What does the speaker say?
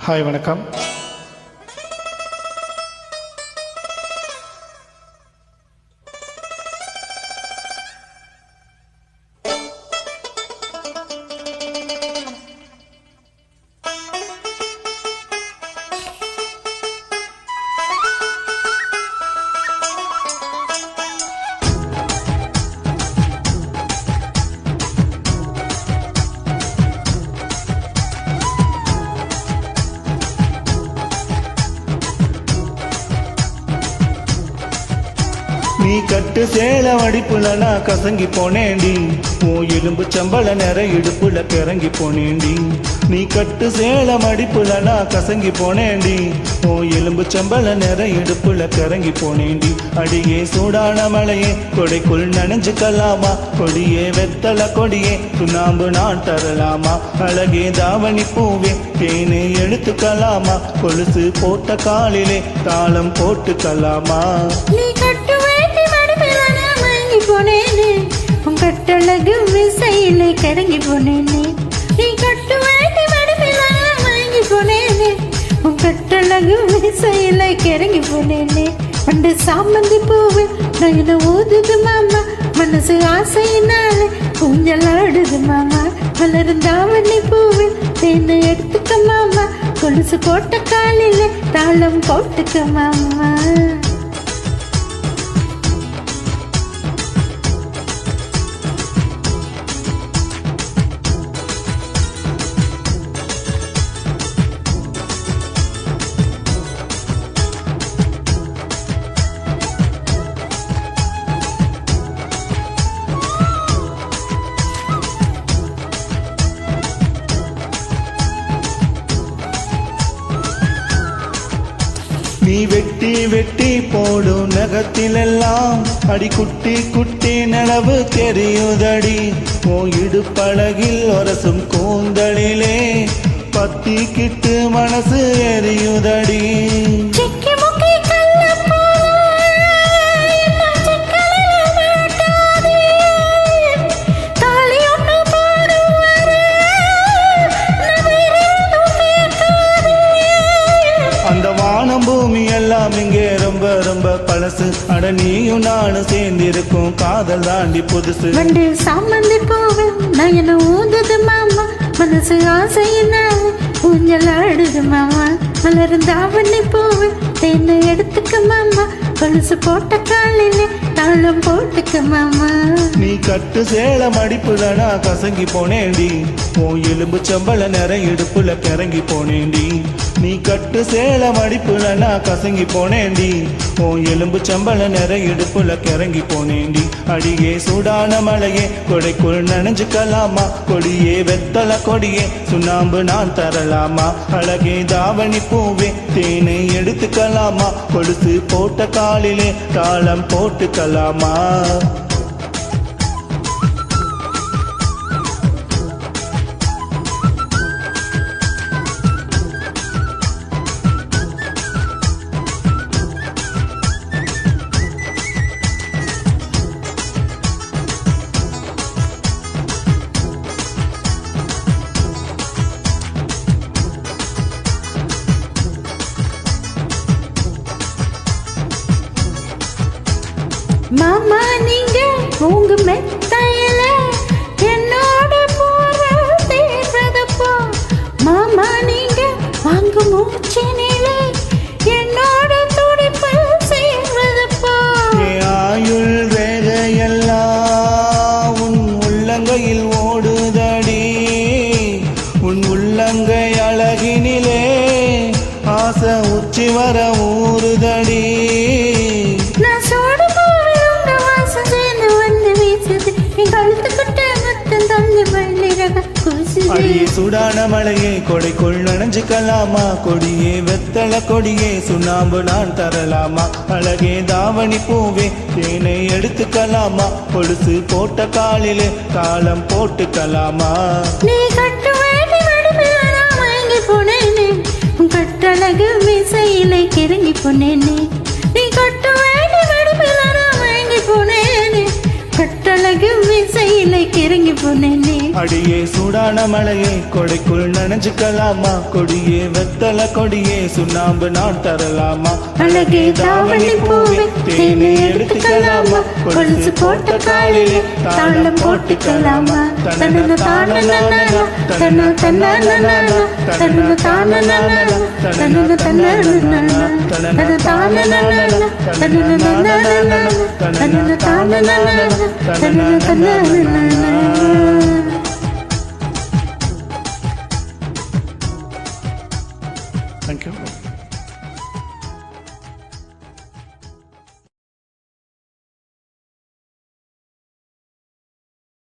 Hi வணக்கம். நீ கட்டு சேல வடிப்புல நான் கசங்கி போனேண்டி, ஓ எலும்பு சம்பள நிற இடுப்புல கிறங்கி போனேண்டி. நீ கட்டு சேல மடிப்புல நான் கசங்கி போனேண்டி, ஓ எலும்பு சம்பள நிற இடுப்புல கிறங்கி போனேண்டி. அடியே சூடான மலையே கொடைக்குள் நனைஞ்சுக்கலாமா, கொடியே வெத்தல கொடியே சுண்ணாம்பு நான் தரலாமா. அழகே தாவணி பூவே தேனை எடுத்துக்கலாமா, கொலுசு போட்ட காலிலே தாளம் போட்டுக்கலாமா. போனேனே உன் கட்டழகு விசையிலே கிறங்கி போனேனே. நீ கட்டு வேண்டி மடுப்பில் வாங்கி போனேனே, உன் கட்டழகு விசையிலே கிறங்கி போனேனே. பண்டு சாமந்தி பூவு நயன ஊதுது மாமா, மனசு ஆசையினாலே ஊஞ்சலாடுது மாமா. மலர்ந்தாவணி பூவு தேனை எடுத்துக்க மாமா, கொலுசு போட்ட காலிலே தாளம் போட்டுக்க மாமா. நீ வெட்டி வெட்டி போடும் நகத்திலெல்லாம் அடி குட்டி குட்டி நிலவு தெரியுதடி. ஓ இடுப்பழகில் ஒரசும் கூந்தலிலே பத்திக்கிட்டு மனசு எரியுதடி. பூமி எல்லாம் இங்கே ரொம்ப ரொம்ப பழசு, அட நீயும் நானும் சேர்ந்திருக்கும் காதல் தாண்டி புதுசு. வண்டு சாமந்தி பூவு நயன ஊதுது மாமா, மனசு ஆசையினால ஊஞ்சலாடுது மாமா. மலர்ந்தாவணி பூவு தேனை எடுத்துக்க மாமா, கொலுசு போட்ட காலிலே தாளம் போட்டுக்க மாமா. நீ கட்டு சேல மடிப்புல நான் கசங்கி போனேண்டி, ஓ எலும்பு சம்பள நிற இடுப்புல கிறங்கி போனேண்டி. நீ கட்டு சேல மடிப்புல நான் கசங்கி போனேண்டி, ஓ எலும்பு சம்பள நிற இடுப்புல கிறங்கி போனேண்டி. அடியே சூடான மலையே கொடைக்குள் நனைஞ்சுக்கலாமா, கொடியே வெத்தல கொடியே சுண்ணாம்பு நான் தரலாமா. அழகே தாவணி பூவே தேனை எடுத்துக்கலாமா, கொலுசு போட்ட காலிலே தாளம் போட்டுக்கலாமா. மாமா நீங்க உங்க மெத்தையில என்னோட போற தேடுறதப்போ, மாமா நீங்க வாங்க மூச்சினிலே என்னோட துடிப்பு செய்வதப்போ. ஆயுள் ரேகையெல்லாம் உன் உள்ளங்கையில் ஓடுதடி, உன் உள்ளங்கை அழகினிலே ஆசை உச்சி வர ஊறுதடி. அடியே சூடான மலையே கொடைக்குள் நனைஞ்சுக்கலாமா, கொடியே வெத்தல கொடியே சுண்ணாம்பு நான் தரலாமா. அழகே தாவணி பூவே தேனை எடுத்துக்கலாமா, கொலுசு போட்ட காலிலே தாளம் போட்டுக்கலாமா. நீ கட்டு வேண்டி மடுப்பில் நான் வாங்கி போனேனே, உன் கட்டழகு விசையிலே கிறங்கி போனேனே. நீ கட்டு வேண்டி மடுப்பில் நான் வாங்கி போனேனே, கட்டழகு விசையிலே கிறங்கி போனேனே. அடியே சூடான மலையே கொடைக்குள் நனைஞ்சுக்கலாமா, கொடியே வெத்தல கொடியே சுண்ணாம்பு நான் தரலாமா, அழகே தாவணி பூவே தேனை எடுத்துக்கலாமா, கொலுசு போட்ட காலிலே தாளம் போட்டுக்கலாமா. தனன தானனனா தன தனனனா தனன தானனனா தனன தனனனா தன தானனனா தனனனா தனன தானனனா தனன தனனனா. Thank you.